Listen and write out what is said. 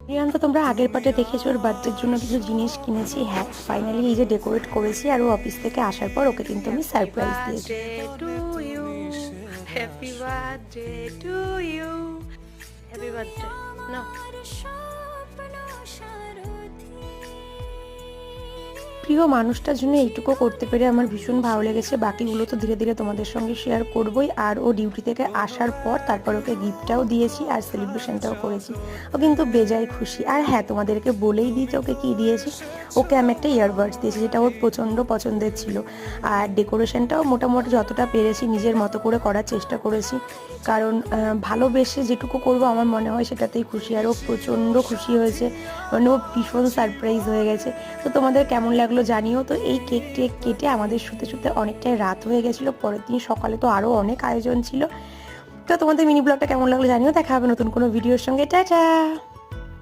রিয়ান তো তোমরা আগের পার্টে দেখেছো ওর বার্থডের জন্য কিছু জিনিস কিনেছি। হ্যাঁ, ফাইনালি এই যে ডেকোরেট করেছি, আর ও অফিস থেকে আসার পর ওকে কিন্তু আমি হ্যাপি সারপ্রাইজ দিয়েছি। Birthday to you, happy birthday to you, happy birthday. না, প্রিয় মানুষটার জন্য এইটুকু করতে পেরে আমার ভীষণ ভালো লেগেছে। বাকিগুলো তো ধীরে ধীরে তোমাদের সঙ্গে শেয়ার করবই। আর ও ডিউটি থেকে আসার পর তারপর ওকে গিফটটাও দিয়েছি আর সেলিব্রেশনটাও করেছি। ও কিন্তু বেজায় খুশি। আর হ্যাঁ, তোমাদেরকে বলেই দিয়েছে ওকে কী দিয়েছি। ওকে আমি একটা ইয়ারবাডস দিয়েছি, যেটা ওর প্রচণ্ড পছন্দের ছিল। আর ডেকোরেশনটাও মোটামুটি যতটা পেরেছি নিজের মতো করে করার চেষ্টা করেছি, কারণ ভালোবেসে যেটুকু করবো আমার মনে হয় সেটাতেই খুশি। আর ও প্রচণ্ড খুশি হয়েছে, মানে ও ভীষণ সারপ্রাইজ হয়ে গেছে। তো তোমাদের কেমন লাগলো জানিও। তো এই কেক টেক কেটে আমাদের শুতে শুতে অনেকটাই রাত হয়ে গেছিলো। পরের দিন সকালে তো আরও অনেক আয়োজন ছিল। তো তোমাদের মিনি ব্লগটা কেমন লাগলো জানিও। দেখা হবে নতুন কোনো ভিডিওর সঙ্গে। টাটা।